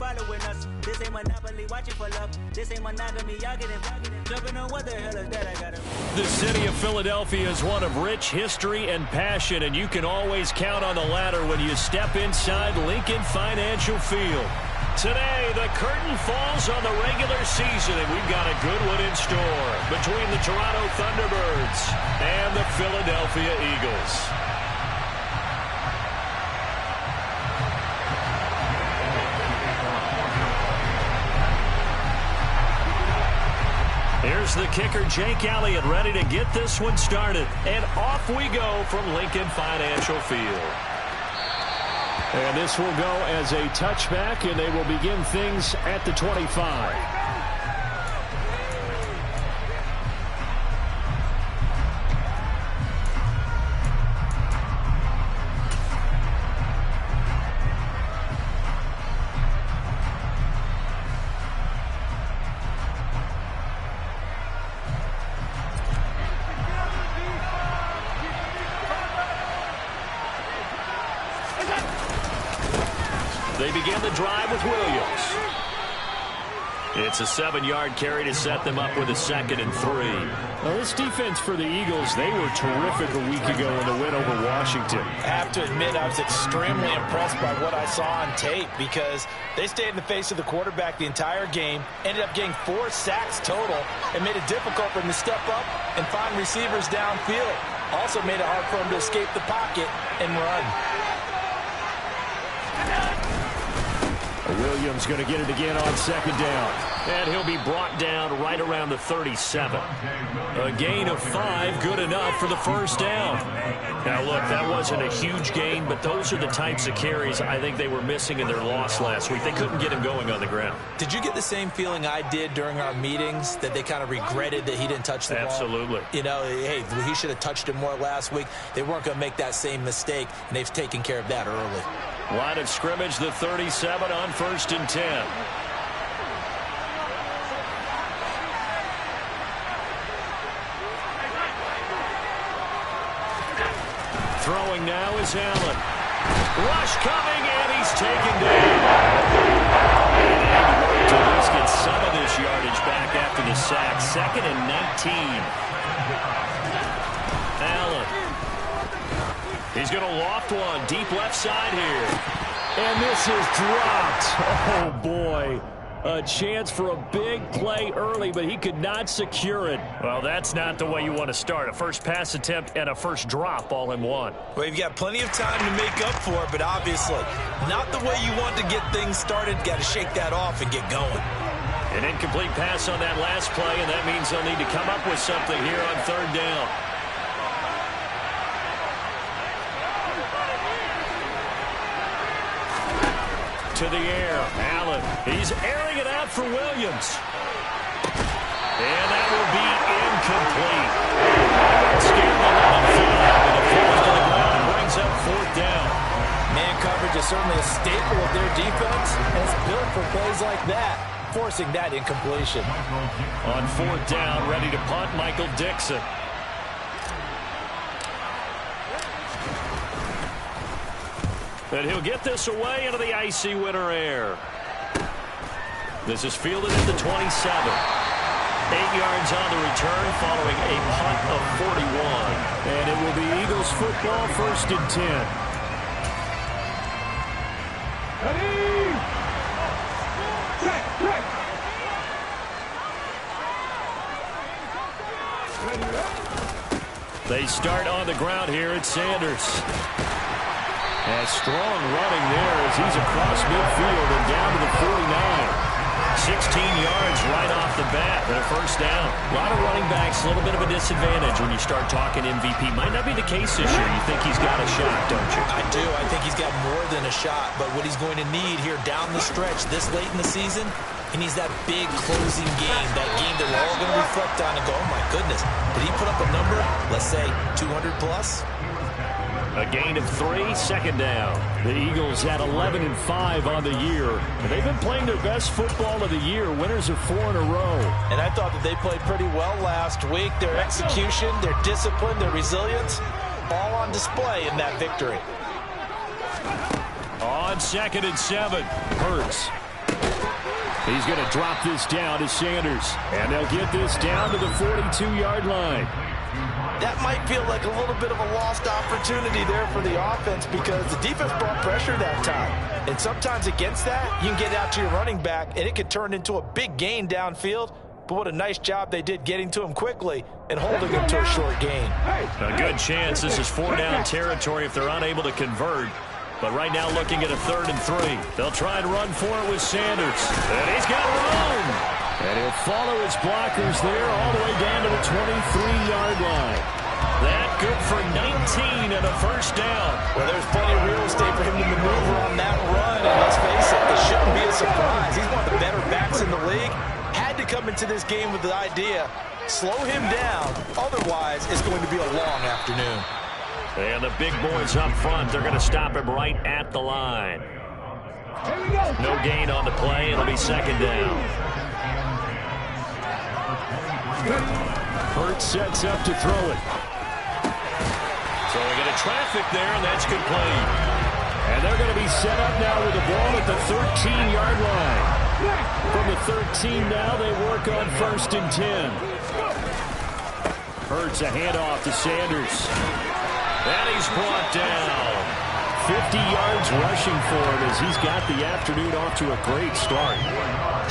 following us. This ain't Monopoly, watching for love. This ain't monogamy, y'all getting jumping on what the hell is that I got it. The city of Philadelphia is one of rich history and passion, and you can always count on the latter when you step inside Lincoln Financial Field. Today, the curtain falls on the regular season, and we've got a good one in store between the Toronto Thunderbirds and the Philadelphia Eagles. Here's the kicker, Jake Elliott, ready to get this one started. And off we go from Lincoln Financial Field. And this will go as a touchback, and they will begin things at the 25. They begin the drive with Williams. It's a 7-yard carry to set them up with a 2nd and 3. Well, this defense for the Eagles, they were terrific a week ago in the win over Washington. I have to admit, I was extremely impressed by what I saw on tape because they stayed in the face of the quarterback the entire game, ended up getting 4 sacks total, and made it difficult for him to step up and find receivers downfield. Also made it hard for him to escape the pocket and run. Williams going to get it again on 2nd down. And he'll be brought down right around the 37. A gain of 5, good enough for the 1st down. Now, look, that wasn't a huge gain, but those are the types of carries I think they were missing in their loss last week. They couldn't get him going on the ground. Did you get the same feeling I did during our meetings, that they kind of regretted that he didn't touch the ball? Absolutely. You know, hey, he should have touched it more last week. They weren't going to make that same mistake, and they've taken care of that early. Line of scrimmage, the 37 on 1st and 10. Throwing now is Allen. Rush coming, and he's taken down. And to at least get some of this yardage back after the sack. 2nd and 19. Allen. He's going to loft one deep left side here. And this is dropped. Oh, boy. A chance for a big play early, but he could not secure it. Well, that's not the way you want to start. A first pass attempt and a first drop all in one. Well, you've got plenty of time to make up for it, but obviously not the way you want to get things started. Got to shake that off and get going. An incomplete pass on that last play, and that means they'll need to come up with something here on 3rd down. To the air, Allen. He's airing it out for Williams. And that will be incomplete. Scared the line field, and it falls to the ground and brings up 4th down. Man coverage is certainly a staple of their defense, and it's built for plays like that, forcing that incompletion. On 4th down, ready to punt, Michael Dixon. And he'll get this away into the icy winter air. This is fielded at the 27. 8 yards on the return following a punt of 41. And it will be Eagles football, 1st and 10. Ready? They start on the ground here at Sanders. A strong running there as he's across midfield and down to the 49. 16 yards right off the bat and a 1st down. A lot of running backs, a little bit of a disadvantage when you start talking MVP. Might not be the case this year. You think he's got a shot, don't you? I do. I think he's got more than a shot. But what he's going to need here down the stretch this late in the season, he needs that big closing game, that game that we're all going to reflect on and go, oh, my goodness, did he put up a number, let's say, 200 plus? A gain of 3, 2nd down. The Eagles at 11-5 on the year. And they've been playing their best football of the year, winners of 4 in a row. And I thought that they played pretty well last week. Their execution, their discipline, their resilience, all on display in that victory. On 2nd and 7, Hurts. He's going to drop this down to Sanders. And they'll get this down to the 42-yard line. That might feel like a little bit of a lost opportunity there for the offense because the defense brought pressure that time. And sometimes against that, you can get out to your running back, and it could turn into a big gain downfield. But what a nice job they did getting to him quickly and holding him to a short gain. A good chance. This is 4-down territory if they're unable to convert. But right now looking at a 3rd and 3. They'll try and run for it with Sanders. And he's got room. And he'll follow his blockers there all the way down to the 23-yard line. That good for 19 and a 1st down. Well, there's plenty of real estate for him to maneuver on that run. And let's face it, it shouldn't be a surprise. He's one of the better backs in the league. Had to come into this game with the idea, slow him down. Otherwise, it's going to be a long afternoon. And the big boys up front, they're going to stop him right at the line. No gain on the play. It'll be 2nd down. Hurts sets up to throw it. So we get a traffic there, and that's complete. And they're going to be set up now with the ball at the 13-yard line. From the 13 now, they work on 1st and 10. Hurts a handoff to Sanders. And he's brought down. 50 yards rushing for him as he's got the afternoon off to a great start.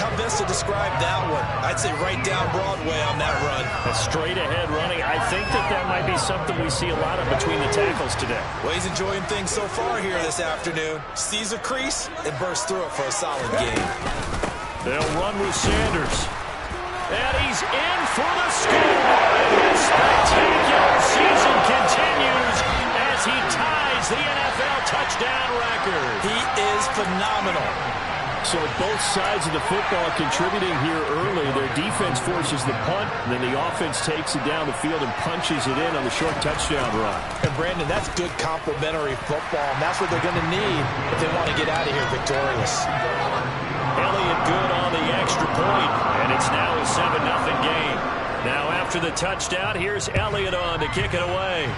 How best to describe that one? I'd say right down Broadway on that run. A straight ahead running. I think that might be something we see a lot of between the tackles today. Well, he's enjoying things so far here this afternoon. Sees a crease and bursts through it for a solid game. They'll run with Sanders. And he's in for the score. And his spectacular season continues as he ties the NFL touchdown record. He is phenomenal. So both sides of the football contributing here early. Their defense forces the punt, and then the offense takes it down the field and punches it in on the short touchdown run. And, Brandon, that's good complementary football, and that's what they're going to need if they want to get out of here victorious. Elliott good on the extra point, and it's now a 7-0 game. Now after the touchdown, here's Elliott on to kick it away.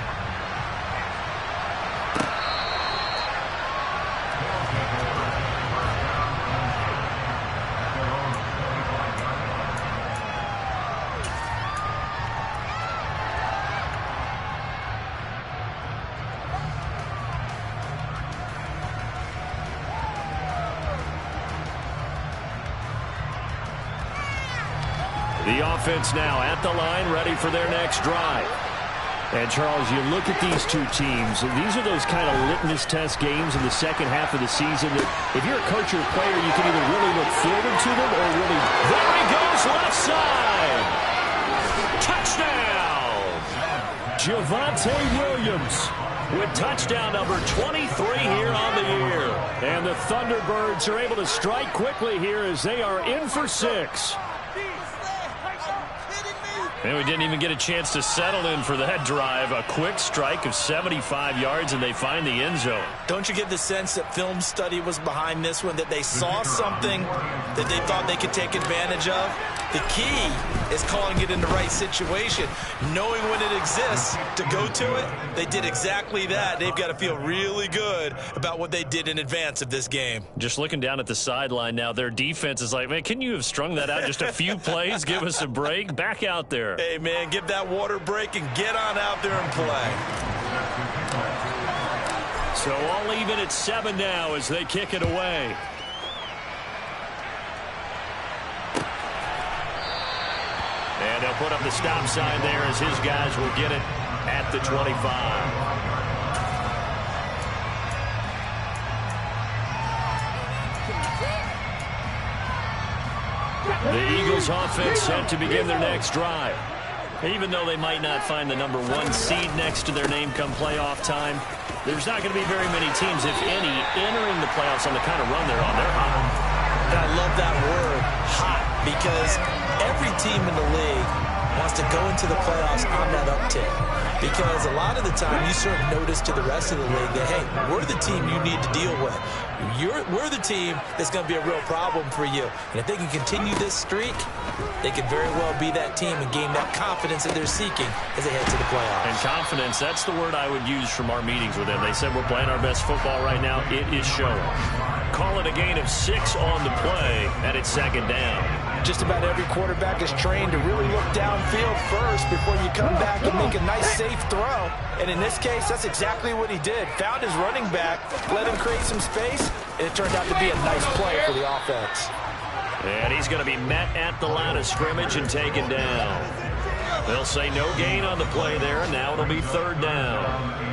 The offense now at the line, ready for their next drive. And, Charles, you look at these two teams, and these are those kind of litmus test games in the second half of the season that if you're a coach or a player, you can either really look forward to them or really... There he goes, left side! Touchdown! Javonte Williams with touchdown number 23 here on the year. And the Thunderbirds are able to strike quickly here as they are in for 6. And we didn't even get a chance to settle in for that drive. A quick strike of 75 yards, and they find the end zone. Don't you get the sense that film study was behind this one, that they saw something that they thought they could take advantage of? The key is calling it in the right situation, knowing when it exists to go to it. They did exactly that. They've got to feel really good about what they did in advance of this game. Just looking down at the sideline now, their defense is like, man, can you have strung that out just a few plays? Give us a break. Back out there. Hey, man, give that water break and get on out there and play. So all even at 7 now as they kick it away. And they'll put up the stop sign there as his guys will get it at the 25. The Eagles offense set to begin their next drive. Even though they might not find the number 1 seed next to their name come playoff time, there's not going to be very many teams, if any, entering the playoffs on the kind of run they're on. They're hot. And I love that word, hot, because every team in the league wants to go into the playoffs on that uptick. Because a lot of the time you serve notice to the rest of the league that, hey, we're the team you need to deal with. We're the team that's going to be a real problem for you. And if they can continue this streak, they could very well be that team and gain that confidence that they're seeking as they head to the playoffs. And confidence, that's the word I would use from our meetings with them. They said we're playing our best football right now. It is showing. Call it a gain of 6 on the play. And it's second down. Just about every quarterback is trained to really look downfield first before you come back and make a nice, safe throw. And in this case, that's exactly what he did. Found his running back, let him create some space, and it turned out to be a nice play for the offense. And he's going to be met at the line of scrimmage and taken down. They'll say no gain on the play there. Now it'll be third down.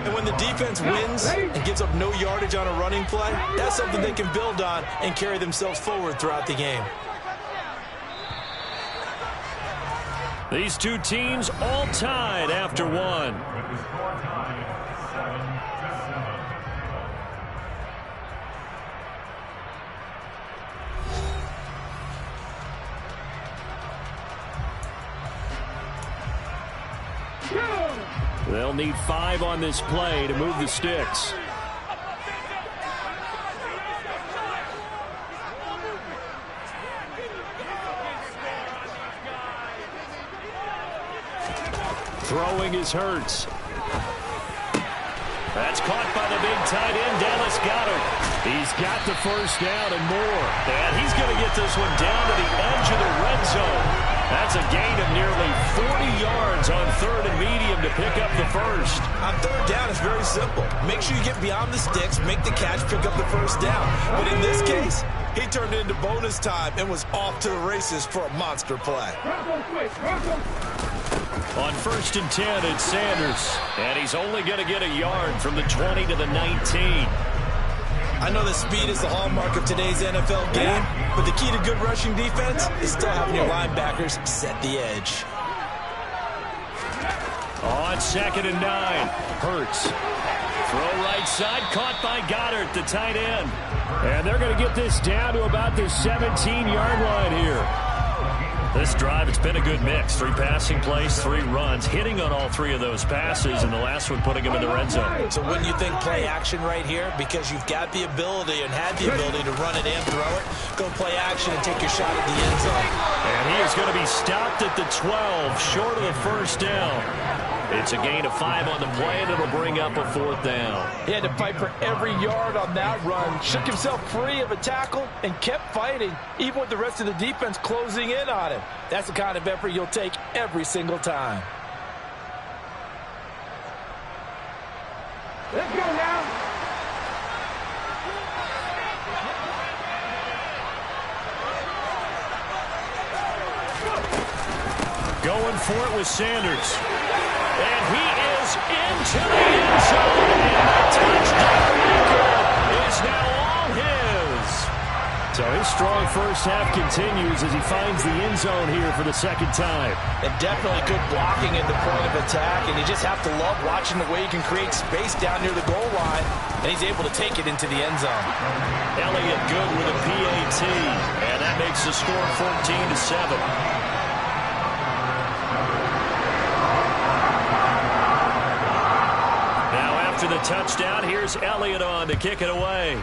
And when the defense wins and gives up no yardage on a running play, that's something they can build on and carry themselves forward throughout the game. These two teams all tied after one. They'll need 5 on this play to move the sticks. Throwing is Hurts. That's caught by the big tight end, Dallas Goedert. He's got the first down and more. And he's going to get this one down to the edge of the red zone. That's a gain of nearly 40 yards on third and medium to pick up the first. On third down, it's very simple. Make sure you get beyond the sticks, make the catch, pick up the first down. But in this case, he turned it into bonus time and was off to the races for a monster play. On 1st and 10, it's Sanders. And he's only going to get a yard from the 20 to the 19. I know that speed is the hallmark of today's NFL game, but the key to good rushing defense is still having your linebackers set the edge. On 2nd and 9, Hurts. Throw right side, caught by Goddard, the tight end. And they're going to get this down to about the 17-yard line here. This drive, it's been a good mix. 3 passing plays, 3 runs, hitting on all 3 of those passes, and the last one putting him in the red zone. So wouldn't you think play action right here? Because you've got the ability and had the ability to run it and throw it. Go play action and take your shot at the end zone. And he is going to be stopped at the 12, short of the first down. It's a gain of 5 on the play, and it'll bring up a 4th down. He had to fight for every yard on that run. Shook himself free of a tackle and kept fighting, even with the rest of the defense closing in on him. That's the kind of effort you'll take every single time. Let's go now. Going for it with Sanders. And he is into the end zone. And the touchdown maker is now all his. So his strong first half continues as he finds the end zone here for the second time. And definitely good blocking at the point of attack. And you just have to love watching the way he can create space down near the goal line. And he's able to take it into the end zone. Elliott good with a PAT. And that makes the score 14-7. After the touchdown, here's Elliott on to kick it away.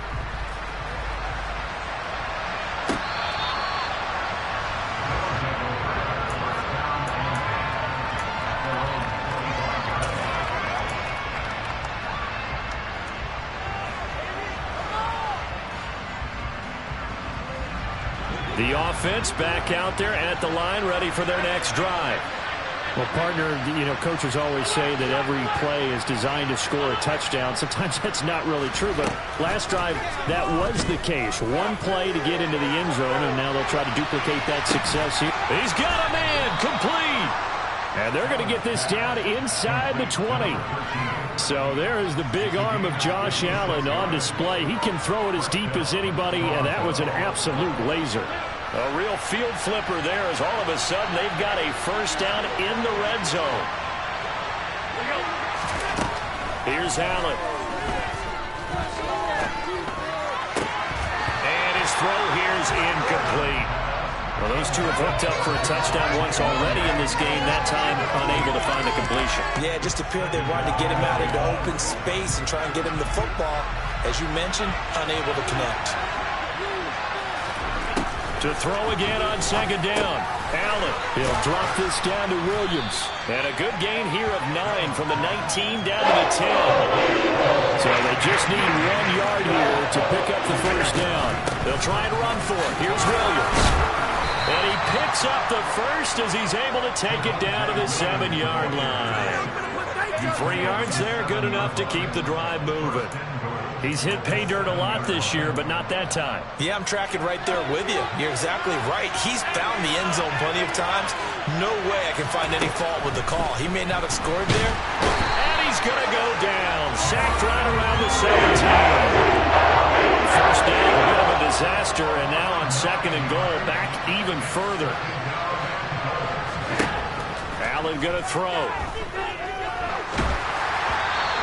The offense back out there at the line, ready for their next drive. Well, partner, coaches always say that every play is designed to score a touchdown. Sometimes that's not really true, but last drive, that was the case. One play to get into the end zone, and now they'll try to duplicate that success here. He's got a man, complete. And they're going to get this down inside the 20. So there is the big arm of Josh Allen on display. He can throw it as deep as anybody, and that was an absolute laser. A real field flipper there as all of a sudden they've got a first down in the red zone. Here's Allen. And his throw here is incomplete. Well, those two have hooked up for a touchdown once already in this game, that time unable to find the completion. Yeah, it just appeared they wanted to get him out into open space and try and get him the football. As you mentioned, unable to connect. To throw again on second down. Allen. He'll drop this down to Williams. And a good gain here of 9 from the 19 down to the 10. So they just need 1 yard here to pick up the first down. They'll try and run for it. Here's Williams. picks up the first as he's able to take it down to the 7-yard line. 3 yards there, good enough to keep the drive moving. He's hit pay dirt a lot this year, but not that time. Yeah, I'm tracking right there with you. You're exactly right. He's found the end zone plenty of times. No way I can find any fault with the call. He may not have scored there. And he's going to go down. Sacked right around the 17. First down, a bit of a disaster, and now on 2nd and goal, back even further. Allen going to throw.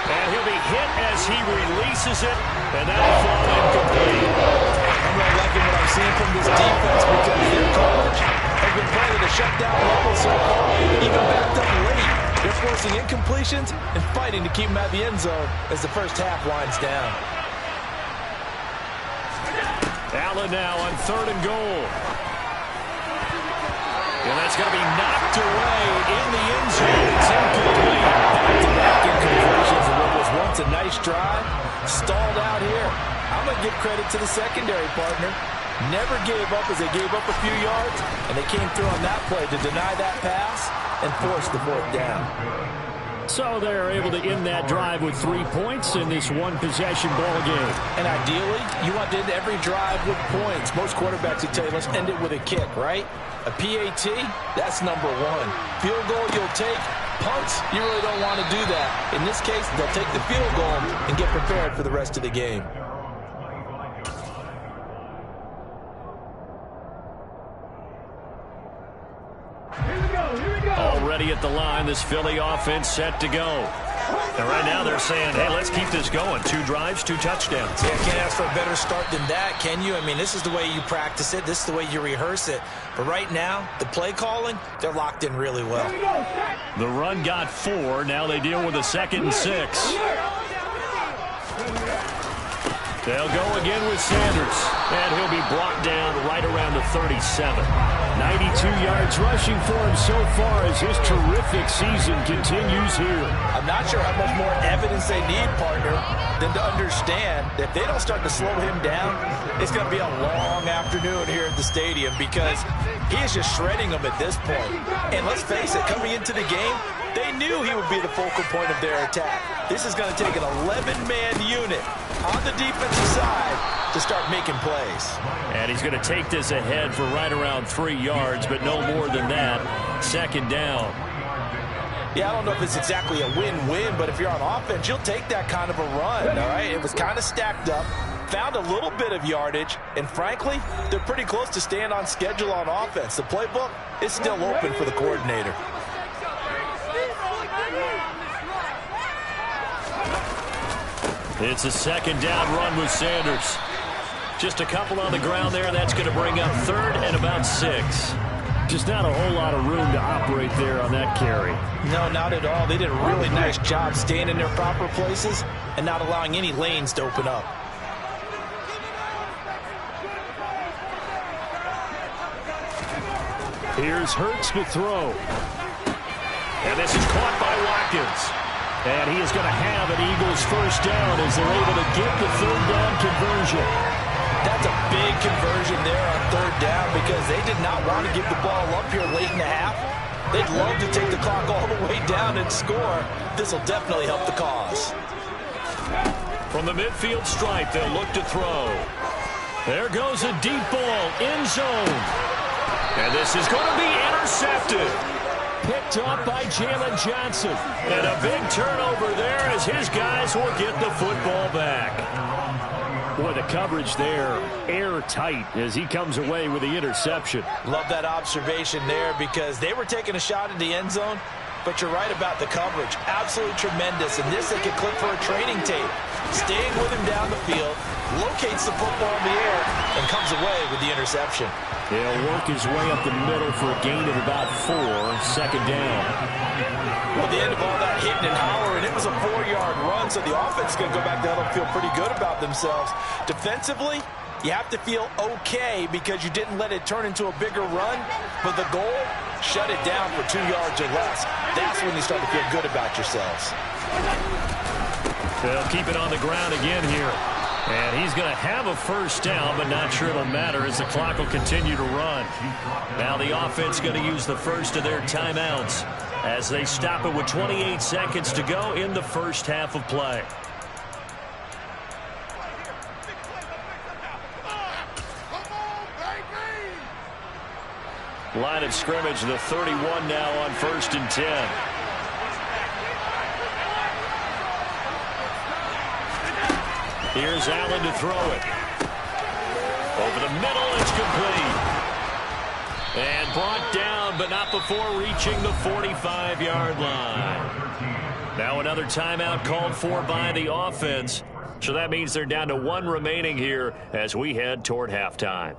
And he'll be hit as he releases it, and that'll fall incomplete. I'm really liking what I'm seeing from this defense because their coach has been playing at a shutdown level so far, even backed up late. They're forcing incompletions and fighting to keep them out of the end zone as the first half winds down. Allen now on 3rd and goal. And that's going to be knocked away in the end zone. It's incomplete. Back-to-back incompletions of what was once a nice drive. Stalled out here. I'm going to give credit to the secondary partner. Never gave up as they gave up a few yards, and they came through on that play to deny that pass and force the 4th down. So they're able to end that drive with 3 points in this one-possession ball game. And ideally, you want to end every drive with points. Most quarterbacks would tell you, let's end it with a kick, right? A PAT, that's number 1. Field goal you'll take. Punts, you really don't want to do that. In this case, they'll take the field goal and get prepared for the rest of the game. Already at the line, this Philly offense set to go. And right now they're saying, hey, let's keep this going. 2 drives, 2 touchdowns. Yeah, can't ask for a better start than that, can you? I mean, this is the way you practice it. This is the way you rehearse it. But right now, the play calling, they're locked in really well. The run got 4. Now they deal with a 2nd and 6. They'll go again with Sanders, and he'll be brought down right around the 37. 92 yards rushing for him so far as his terrific season continues here. I'm not sure how much more evidence they need, partner, than to understand that if they don't start to slow him down, it's going to be a long afternoon here at the stadium because he is just shredding them at this point. And let's face it, coming into the game, they knew he would be the focal point of their attack. This is going to take an 11-man unit on the defensive side to start making plays. And he's going to take this ahead for right around 3 yards, but no more than that. 2nd down. Yeah, I don't know if it's exactly a win-win, but if you're on offense, you'll take that kind of a run, all right? It was kind of stacked up, found a little bit of yardage, and frankly, they're pretty close to staying on schedule on offense. The playbook is still open for the coordinator. It's a 2nd down run with Sanders. Just a couple on the ground there, and that's going to bring up 3rd and about 6. Just not a whole lot of room to operate there on that carry. No, not at all. They did a really nice job staying in their proper places and not allowing any lanes to open up. Here's Hurts to throw. And this is caught by Watkins. And he is going to have an Eagles first down as they're able to get the 3rd down conversion. That's a big conversion there on 3rd down because they did not want to give the ball up here late in the half. They'd love to take the clock all the way down and score. This will definitely help the cause. From the midfield stripe, they'll look to throw. There goes a deep ball, end zone. And this is going to be intercepted. Picked up by Jalen Johnson. And a big turnover there as his guys will get the football back. Boy, the coverage there, airtight as he comes away with the interception. Love that observation there because they were taking a shot at the end zone, but you're right about the coverage. Absolutely tremendous. And this, they could click for a training tape. Staying with him down the field, locates the football in the air, and comes away with the interception. He'll work his way up the middle for a gain of about 4, 2nd down. Well, the end of all that hitting and hollering, it was a 4-yard run, so the offense is going to go back down and feel pretty good about themselves. Defensively, you have to feel okay because you didn't let it turn into a bigger run, but the goal, shut it down for 2 yards or less. That's when you start to feel good about yourselves. They'll keep it on the ground again here. And he's going to have a first down, but not sure it'll matter as the clock will continue to run. Now the offense going to use the first of their timeouts as they stop it with 28 seconds to go in the first half of play. Line of scrimmage, the 31 now on 1st and 10. Here's Allen to throw it. Over the middle, it's complete. And brought down, but not before reaching the 45-yard line. Now another timeout called for by the offense. So that means they're down to 1 remaining here as we head toward halftime.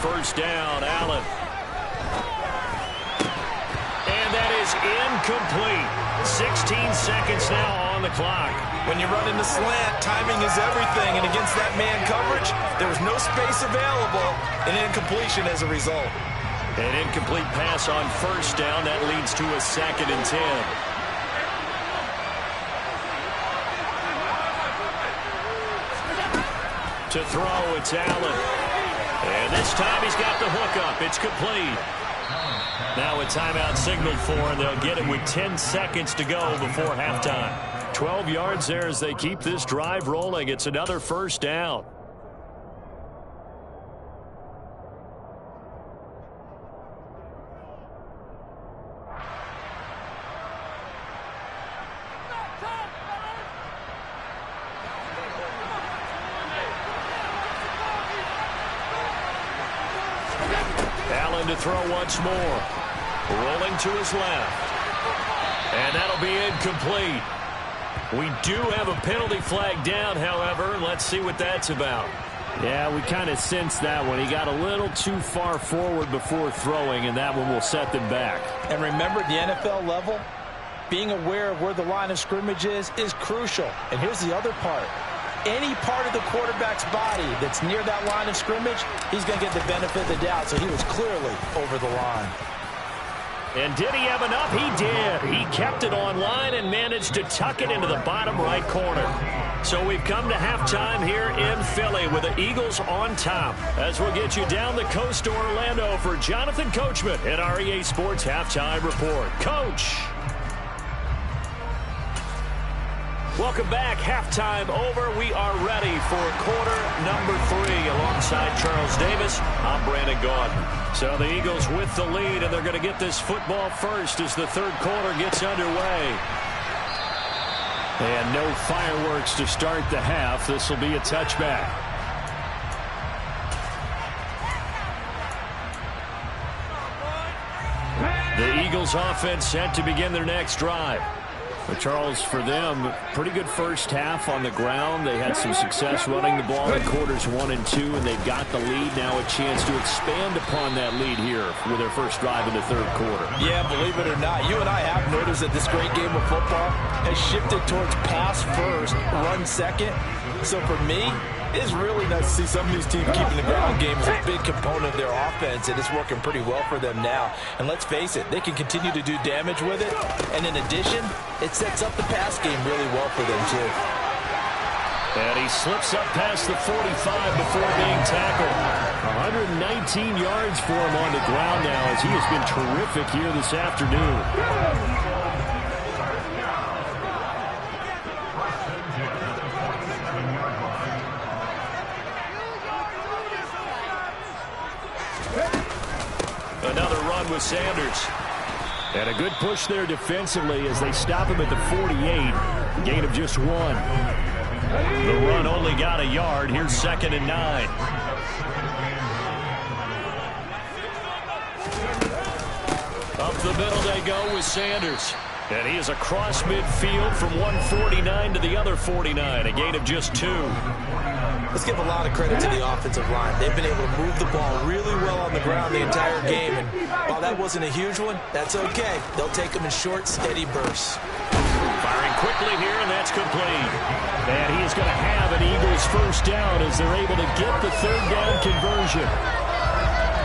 First down, Allen. And that is incomplete. 16 seconds now on the clock. When you run into slant, timing is everything. And against that man coverage, there was no space available. An incompletion as a result. An incomplete pass on first down. That leads to a 2nd and 10. To throw, it's Allen. And this time he's got the hook up. It's complete. Now a timeout signaled for, and they'll get it with 10 seconds to go before halftime. 12 yards there as they keep this drive rolling. It's another first down. To throw once more. Rolling to his left. And that'll be incomplete. We do have a penalty flag down, however. Let's see what that's about. Yeah, we kind of sensed that one. He got a little too far forward before throwing, and that one will set them back. And remember, the NFL level, being aware of where the line of scrimmage is crucial. And here's the other part. Any part of the quarterback's body that's near that line of scrimmage, he's going to get the benefit of the doubt. So he was clearly over the line. And did he have enough? He did. He kept it on line and managed to tuck it into the bottom right corner. So we've come to halftime here in Philly with the Eagles on top. As we'll get you down the coast to Orlando for Jonathan Coachman at our EA Sports Halftime Report. Coach. Welcome back. Halftime over. We are ready for quarter number 3 alongside Charles Davis. I'm Brandon Gaudin. So the Eagles with the lead, and they're going to get this football first as the third quarter gets underway. And no fireworks to start the half. This will be a touchback. The Eagles offense set to begin their next drive. Well, Charles, for them, pretty good first half on the ground. They had some success running the ball in quarters 1 and 2, and they've got the lead. Now a chance to expand upon that lead here with their first drive in the third quarter. Yeah, believe it or not, you and I have noticed that this great game of football has shifted towards pass first, run second. So for me, it's really nice to see some of these teams keeping the ground game as a big component of their offense, and it's working pretty well for them now. And let's face it, they can continue to do damage with it. And in addition, it sets up the pass game really well for them, too. And he slips up past the 45 before being tackled. 119 yards for him on the ground now as he has been terrific here this afternoon. Another run with Sanders. And a good push there defensively as they stop him at the 48. Gain of just 1. The run only got a yard. Here's 2nd and 9. Up the middle they go with Sanders. And he is across midfield from one 49 to the other 49, a gain of just 2. Let's give a lot of credit to the offensive line. They've been able to move the ball really well on the ground the entire game. And while that wasn't a huge one, that's okay. They'll take them in short, steady bursts. Firing quickly here, and that's complete. And he is going to have an Eagles first down as they're able to get the third down conversion.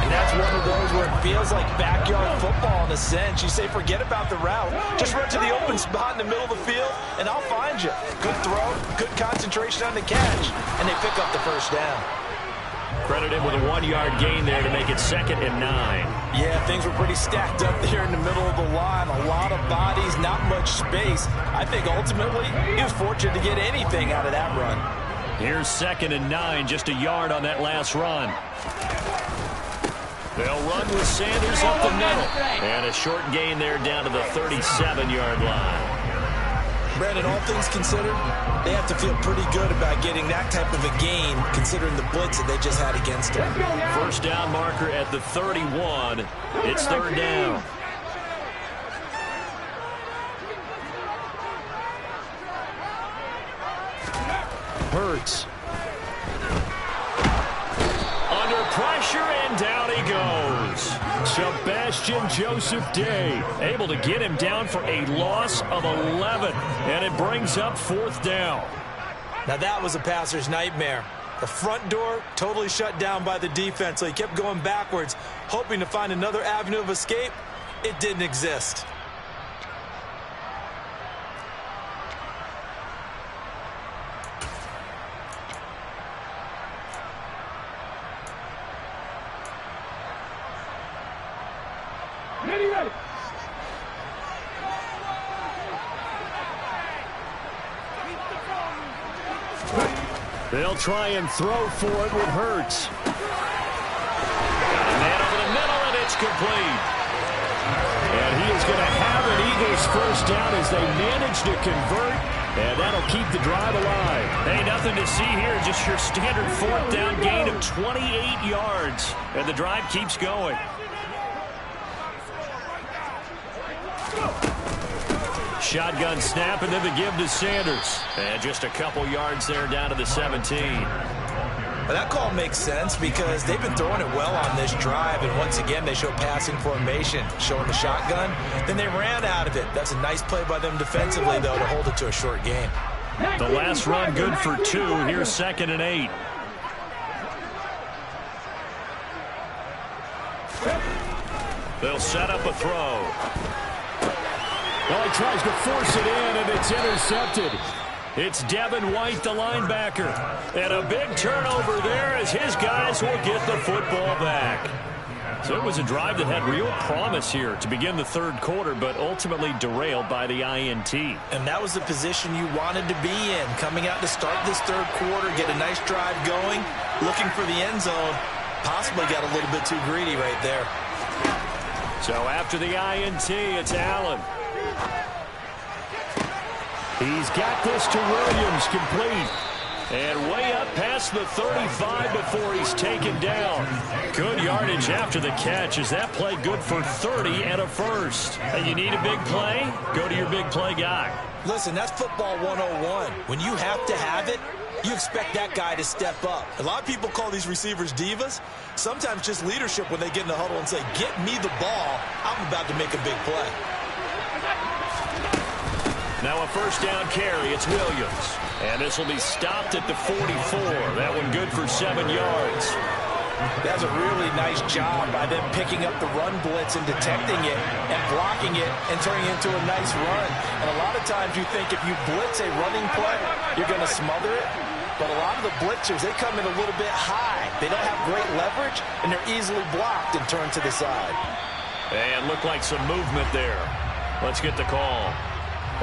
And that's one of those where it feels like backyard football in a sense. You say, forget about the route. Just run to the open spot in the middle of the field, and I'll find you. Good throw, good concentration on the catch, and they pick up the first down. Credit him with a 1-yard gain there to make it 2nd and 9. Yeah, things were pretty stacked up there in the middle of the line. A lot of bodies, not much space. I think ultimately he was fortunate to get anything out of that run. Here's 2nd and 9, just a yard on that last run. They'll run with Sanders up the middle. And a short gain there down to the 37-yard line. Brandon, all things considered, they have to feel pretty good about getting that type of a gain considering the blitz that they just had against them. First down marker at the 31. It's 3rd down. Hurts. Under pressure, and down he goes. Sebastian Joseph Day able to get him down for a loss of 11. And it brings up 4th down. Now that was a passer's nightmare. The front door totally shut down by the defense, so he kept going backwards, hoping to find another avenue of escape. It didn't exist. They'll try and throw for it with Hurts. Got a man over the middle, and it's complete. And he is going to have an Eagles first down as they manage to convert, and that'll keep the drive alive. Hey, nothing to see here, just your standard 4th down gain of 28 yards. And the drive keeps going. Shotgun snap, and then the give to Sanders. And just a couple yards there down to the 17. Well, that call makes sense because they've been throwing it well on this drive, and once again they show passing formation, showing the shotgun. Then they ran out of it. That's a nice play by them defensively, though, to hold it to a short gain. The last run good for 2. Here's 2nd and 8. They'll set up a throw. Well, he tries to force it in, and it's intercepted. It's Devin White, the linebacker. And a big turnover there as his guys will get the football back. So it was a drive that had real promise here to begin the 3rd quarter, but ultimately derailed by the INT. And that was the position you wanted to be in, coming out to start this 3rd quarter, get a nice drive going, looking for the end zone. Possibly got a little bit too greedy right there. So after the INT, it's Allen. He's got this to Williams, complete. And way up past the 35 before he's taken down. Good yardage after the catch. Is that play good for 30 and a first? Hey, you need a big play? Go to your big play guy. Listen, that's football 101. When you have to have it, you expect that guy to step up. A lot of people call these receivers divas. Sometimes just leadership when they get in the huddle and say, get me the ball. I'm about to make a big play. Now a first down carry. It's Williams. And this will be stopped at the 44. That one good for 7 yards. That's a really nice job by them picking up the run blitz and detecting it and blocking it and turning it into a nice run. And a lot of times you think if you blitz a running play, you're going to smother it. But a lot of the blitzers, they come in a little bit high. They don't have great leverage, and they're easily blocked and turned to the side. And looked like some movement there. Let's get the call.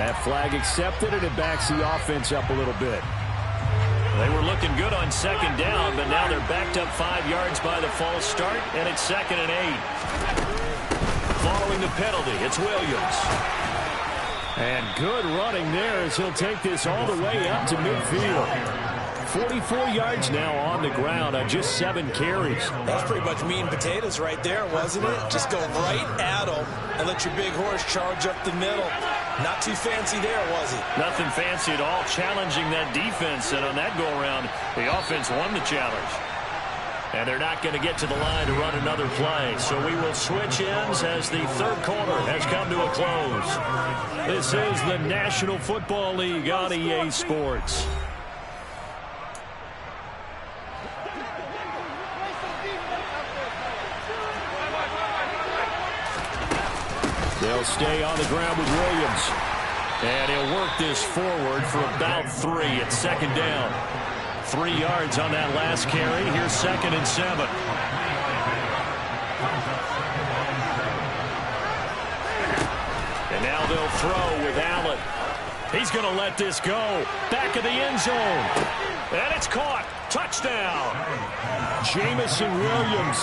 That flag accepted, and it backs the offense up a little bit. They were looking good on 2nd down, but now they're backed up 5 yards by the false start, and it's 2nd and 8. Following the penalty, it's Williams. And good running there as he'll take this all the way up to midfield. 44 yards now on the ground on just 7 carries. That's pretty much meat and potatoes right there, wasn't it? Just go right at him and let your big horse charge up the middle. Not too fancy there, was it? Nothing fancy at all, challenging that defense. And on that go-around, the offense won the challenge. And they're not going to get to the line to run another play. So we will switch ends as the third quarter has come to a close. This is the National Football League on EA Sports. They'll stay on the ground with Williams. And he'll work this forward for about 3 at second down. 3 yards on that last carry. Here's 2nd and 7. And now they'll throw with Allen. He's going to let this go. Back of the end zone. And it's caught. Touchdown. Jamison Williams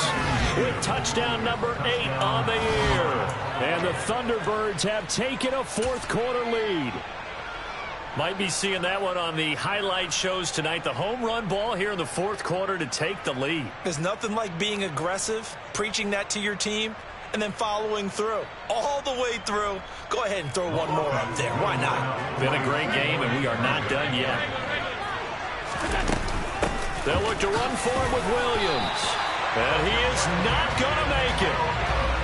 with touchdown number 8 on the year. And the Thunderbirds have taken a fourth-quarter lead. Might be seeing that one on the highlight shows tonight. The home run ball here in the fourth quarter to take the lead. There's nothing like being aggressive, preaching that to your team, and then following through. All the way through. Go ahead and throw one more up there. Why not? Been a great game, and we are not done yet. They'll look to run for him with Williams. And he is not going to make it.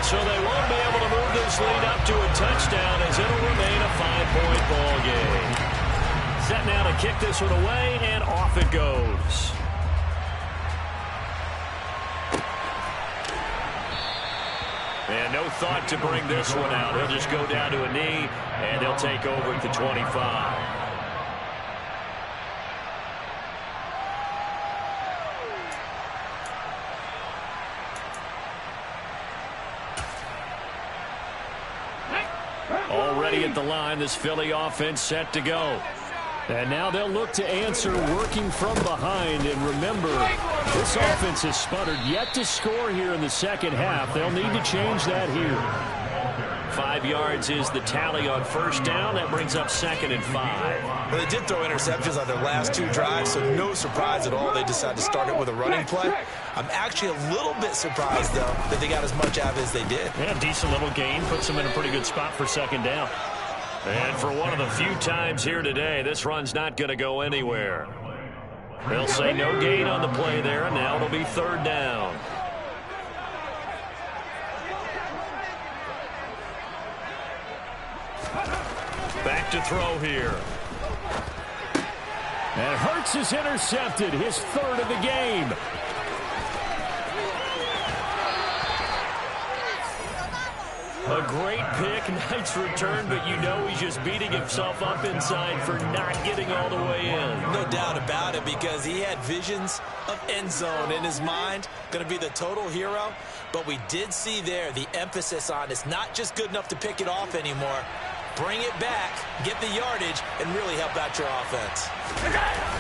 So they won't be able to move this lead up to a touchdown as it'll remain a 5-point ball game. Set now to kick this one away, and off it goes. And no thought to bring this one out. He'll just go down to a knee, and they'll take over at the 25. Already at the line, this Philly offense set to go. And now they'll look to answer working from behind. And remember, this offense has sputtered yet to score here in the second half. They'll need to change that here. 5 yards is the tally on first down. That brings up 2nd and 5. Well, they did throw interceptions on their last 2 drives, so no surprise at all they decided to start it with a running play. I'm actually a little bit surprised, though, that they got as much out of it as they did. Yeah, decent little gain. Puts them in a pretty good spot for 2nd down. And for one of the few times here today, this run's not going to go anywhere. They'll say no gain on the play there, and now it'll be 3rd down. Back to throw here. And Hurts is intercepted, his 3rd of the game. A great pick, nice return, but you know he's just beating himself up inside for not getting all the way in. No doubt about it, because he had visions of end zone in his mind, going to be the total hero. But we did see there the emphasis on it's not just good enough to pick it off anymore. Bring it back, get the yardage, and really help out your offense.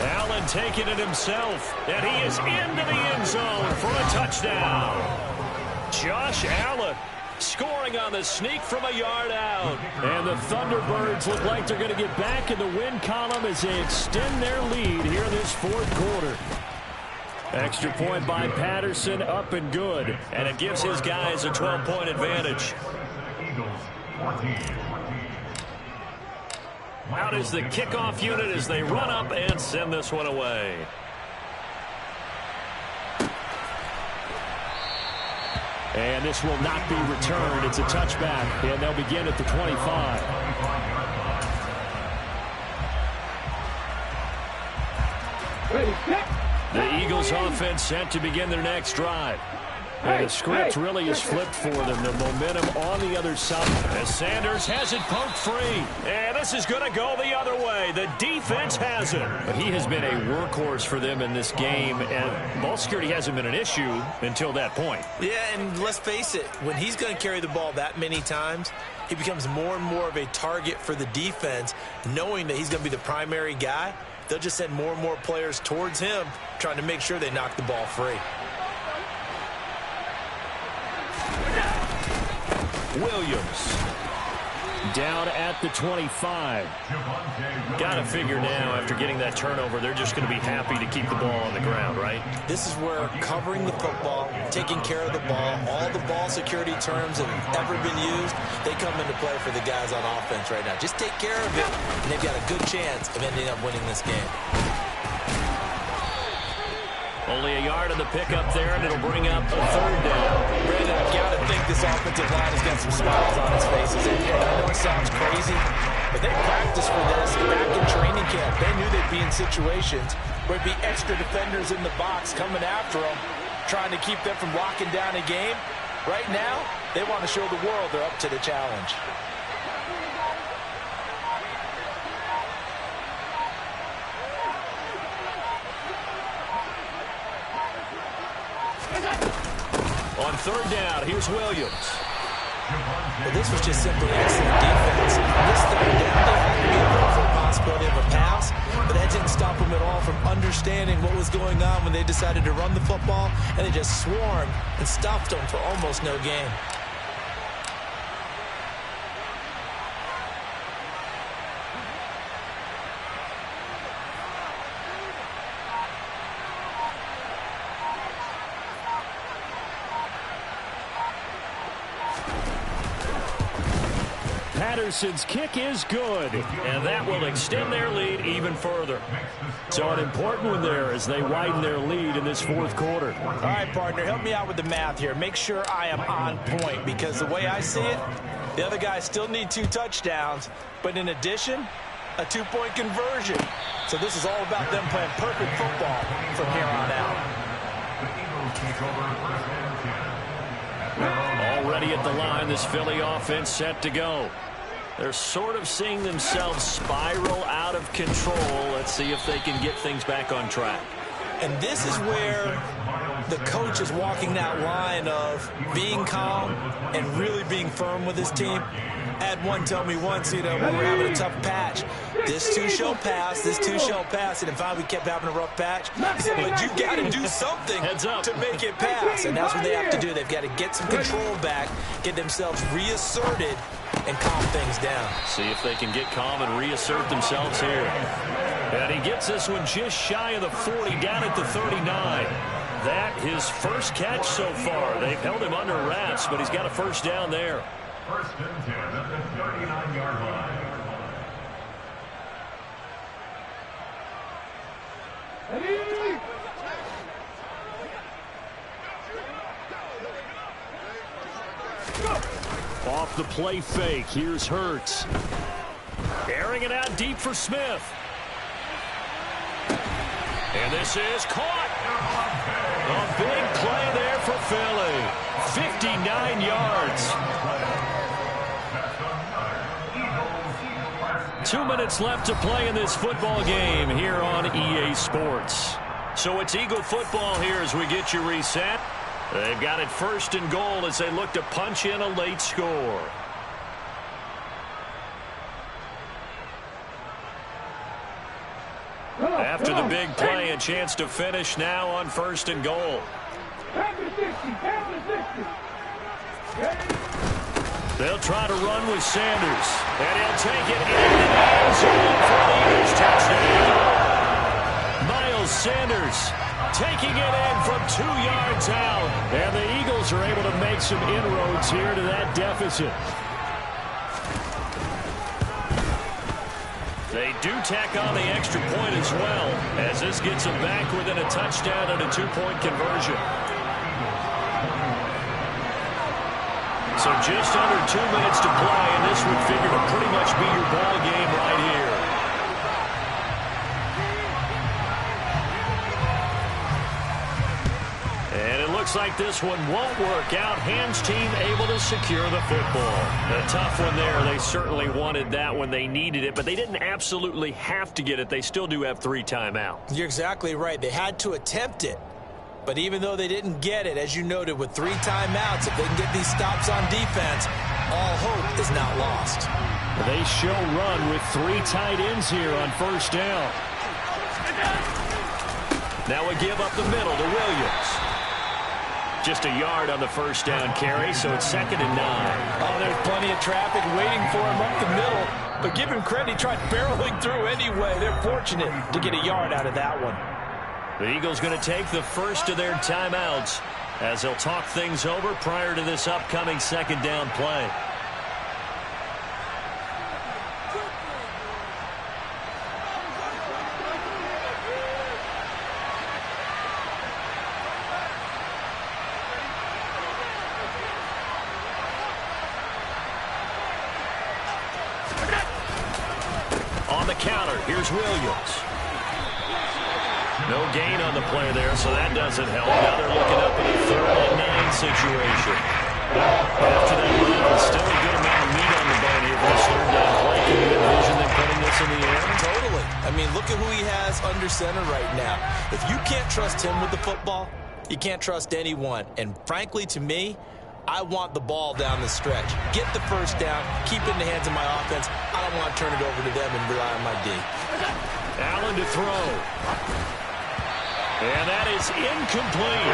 Allen taking it himself, and he is into the end zone for a touchdown. Josh Allen scoring on the sneak from a yard out. And the Thunderbirds look like they're going to get back in the win column as they extend their lead here in this fourth quarter. Extra point by Patterson, up and good. And it gives his guys a 12-point advantage. Out is the kickoff unit as they run up and send this one away. And this will not be returned. It's a touchback, and they'll begin at the 25. The Eagles offense set to begin their next drive. And the script really is flipped for them. The momentum on the other side. As Sanders has it poked free. And this is going to go the other way. The defense has it. But he has been a workhorse for them in this game, and ball security hasn't been an issue until that point. Yeah, and let's face it, when he's going to carry the ball that many times, he becomes more and more of a target for the defense, knowing that he's going to be the primary guy. They'll just send more and more players towards him, trying to make sure they knock the ball free. Williams. Down at the 25. Got to figure now, after getting that turnover, they're just going to be happy to keep the ball on the ground, right? This is where covering the football, taking care of the ball, all the ball security terms that have ever been used, they come into play for the guys on offense right now. Just take care of it, and they've got a good chance of ending up winning this game. Only a yard on the pickup there, and it'll bring up a third down. Brandon, I've got to think this offensive line has got some smiles on its faces. And I know it sounds crazy, but they practiced for this back in training camp. They knew they'd be in situations where it'd be extra defenders in the box coming after them, trying to keep them from locking down a game. Right now, they want to show the world they're up to the challenge. On third down, here's Williams. Well, this was just simply excellent defense. On this third down, they had to be alert for the possibility of a pass, but that didn't stop them at all from understanding what was going on when they decided to run the football, and they just swarmed and stopped them for almost no gain. Patterson's kick is good. And that will extend their lead even further. So an important one there as they widen their lead in this fourth quarter. All right, partner, help me out with the math here. Make sure I am on point, because the way I see it, the other guys still need 2 touchdowns, but in addition, a 2-point conversion. So this is all about them playing perfect football from here on out. Already at the line, this Philly offense set to go. They're sort of seeing themselves spiral out of control. Let's see if they can get things back on track. And this is where the coach is walking that line of being calm and really being firm with his team. I had one tell me once, when we were having a tough patch, this too shall pass, this too shall pass. And if we kept having a rough patch, he said, but you got to do something to make it pass. And that's what they have to do. They've got to get some control back, get themselves reasserted, and calm things down. See if they can get calm and reassert themselves here. And he gets this one just shy of the 40, down at the 39. That his first catch so far. They've held him under wraps, but he's got a first down there. First and 10 at the 39-yard line. Off the play fake, here's Hurts. Airing it out deep for Smith. And this is caught. A big play there for Philly. 59 yards. 2 minutes left to play in this football game here on EA Sports. So it's Eagle football here as we get you reset. They've got it first and goal as they look to punch in a late score. After the big play, a chance to finish now on first and goal. They'll try to run with Sanders, and he'll take it in the end zone for the Eagles touchdown. Miles Sanders taking it in from 2 yards out, and the Eagles are able to make some inroads here to that deficit. They do tack on the extra point as well, as this gets them back within a touchdown and a 2-point conversion. So just under 2 minutes to play, and this would figure to pretty much be your ball game right here. And it looks like this one won't work out. Hams team able to secure the football. A tough one there. They certainly wanted that when they needed it, but they didn't absolutely have to get it. They still do have 3 timeouts. You're exactly right. They had to attempt it. But even though they didn't get it, as you noted, with 3 timeouts, if they can get these stops on defense, all hope is not lost. They show run with 3 tight ends here on first down. Now we give up the middle to Williams. Just a yard on the first down carry, so it's 2nd and 9. Oh, there's plenty of traffic waiting for him up the middle. But give him credit, he tried barreling through anyway. They're fortunate to get a yard out of that one. The Eagles going to take the first of their timeouts as they'll talk things over prior to this upcoming 2nd down play. On the counter, here's Williams. No gain on the play there, so that doesn't help. Now they're looking up at a 3rd and 9 situation. After that run, there's still a good amount of meat on the bone here for this 3rd down play. Can you envision them putting this in the air? Totally. I mean, look at who he has under center right now. If you can't trust him with the football, you can't trust anyone. And frankly, to me, I want the ball down the stretch. Get the first down, keep it in the hands of my offense. I don't want to turn it over to them and rely on my D. Allen to throw. And that is incomplete.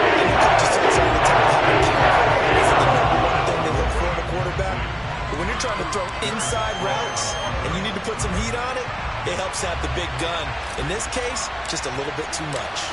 Just inside the top, having power is the number one thing they look for in a quarterback. But when you're trying to throw inside routes and you need to put some heat on it, it helps have the big gun. In this case, just a little bit too much.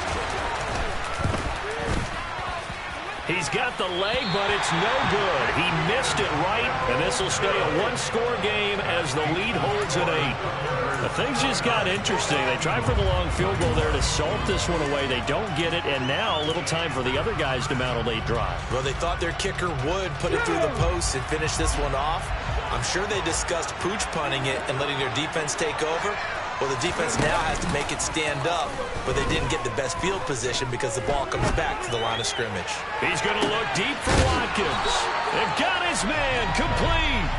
He's got the leg, but it's no good. He missed it right, and this will stay a one-score game as the lead holds at 8. But things just got interesting. They tried for the long field goal there to salt this one away. They don't get it, and now a little time for the other guys to mount a late drive. Well, they thought their kicker would put it through the post and finish this one off. I'm sure they discussed pooch punting it and letting their defense take over. Well, the defense now has to make it stand up, but they didn't get the best field position because the ball comes back to the line of scrimmage. He's going to look deep for Watkins. They've got his man complete.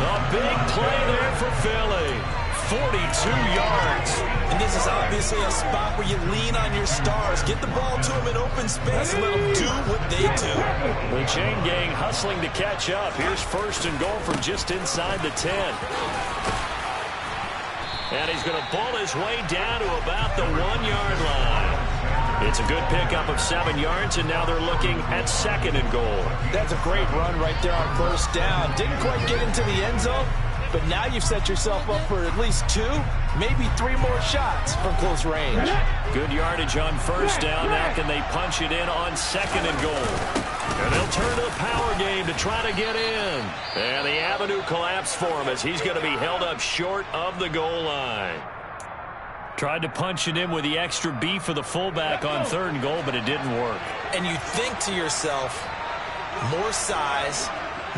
A big play there for Philly. 42 yards. And this is obviously a spot where you lean on your stars. Get the ball to them in open space and let them do what they do. The chain gang hustling to catch up. Here's 1st and goal from just inside the 10. And he's going to ball his way down to about the 1-yard line. It's a good pickup of 7 yards, and now they're looking at 2nd and goal. That's a great run right there on 1st down. Didn't quite get into the end zone, but now you've set yourself up for at least 2, maybe 3 more shots from close range. Good yardage on 1st down. Now can they punch it in on 2nd and goal? And they'll turn to the power game to try to get in. And the avenue collapsed for him as he's going to be held up short of the goal line. Tried to punch it in with the extra beef for the fullback on 3rd and goal, but it didn't work. And you think to yourself, more size,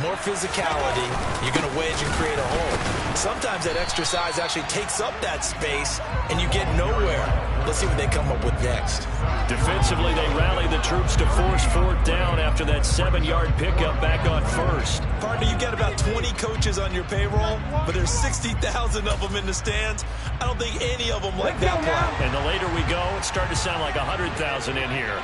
more physicality, you're going to wedge and create a hole. Sometimes that extra size actually takes up that space, and you get nowhere. Let's see what they come up with next. Defensively, they rally the troops to force 4th down after that 7-yard pickup back on 1st. Partner, you've got about 20 coaches on your payroll, but there's 60,000 of them in the stands. I don't think any of them like that play. And the later we go, it's starting to sound like 100,000 in here.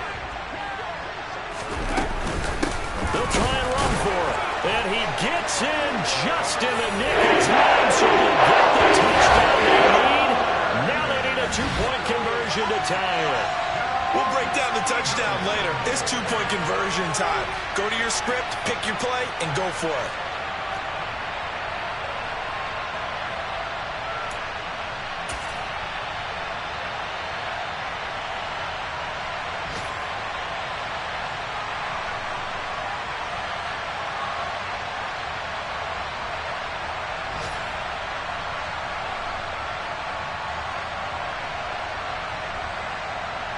They'll try and run for it. And he gets in just in the nick of time, so they'll get the touchdown they need. Now they need a 2-point conversion to tie it. We'll break down the touchdown later. It's 2-point conversion time. Go to your script, pick your play, and go for it.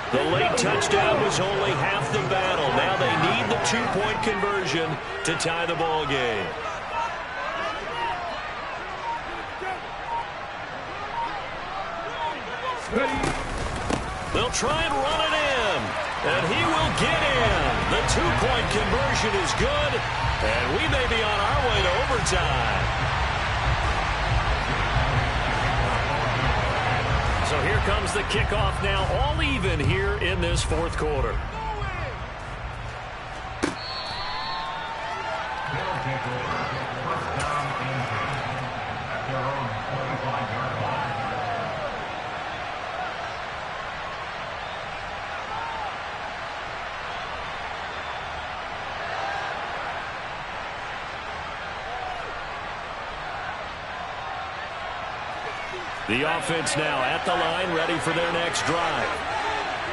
The late touchdown was only half the battle. Now they need the 2-point conversion to tie the ball game. They'll try and run it in, and he will get in. The 2-point conversion is good, and we may be on our way to overtime. So here comes the kickoff now, all even here in this 4th quarter. The offense now at the line, ready for their next drive.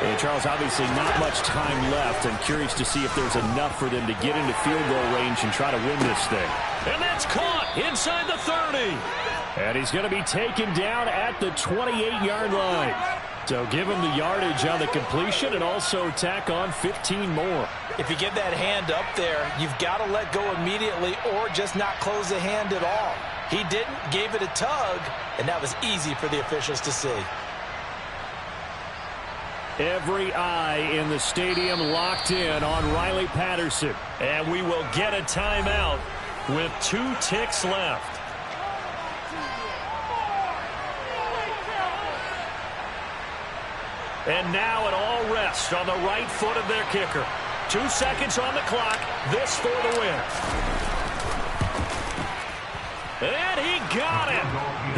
And Charles, obviously not much time left. I'm curious to see if there's enough for them to get into field goal range and try to win this thing. And that's caught inside the 30. And he's going to be taken down at the 28-yard line. So give him the yardage on the completion and also tack on 15 more. If you get that hand up there, you've got to let go immediately or just not close the hand at all. He didn't, gave it a tug, and that was easy for the officials to see. Every eye in the stadium locked in on Riley Patterson. And we will get a timeout with 2 ticks left. And now it all rests on the right foot of their kicker. 2 seconds on the clock. This for the win. And he got it.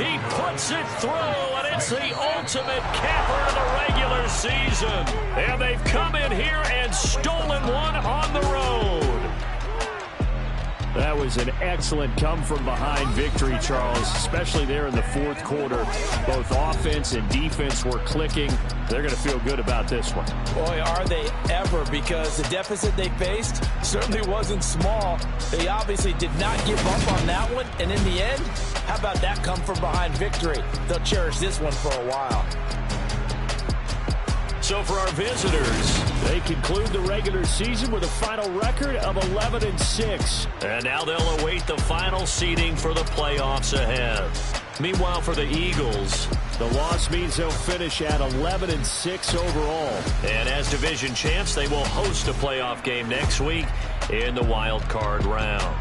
He puts it through, and it's the ultimate capper to the regular season. And they've come in here and stolen one on the road. That was an excellent come-from-behind victory, Charles, especially there in the fourth quarter. Both offense and defense were clicking. They're going to feel good about this one. Boy, are they ever, because the deficit they faced certainly wasn't small. They obviously did not give up on that one, and in the end, how about that come-from-behind victory? They'll cherish this one for a while. So for our visitors, they conclude the regular season with a final record of 11-6. And now they'll await the final seeding for the playoffs ahead. Meanwhile, for the Eagles, the loss means they'll finish at 11-6 overall. And as division champs, they will host a playoff game next week in the wild card round.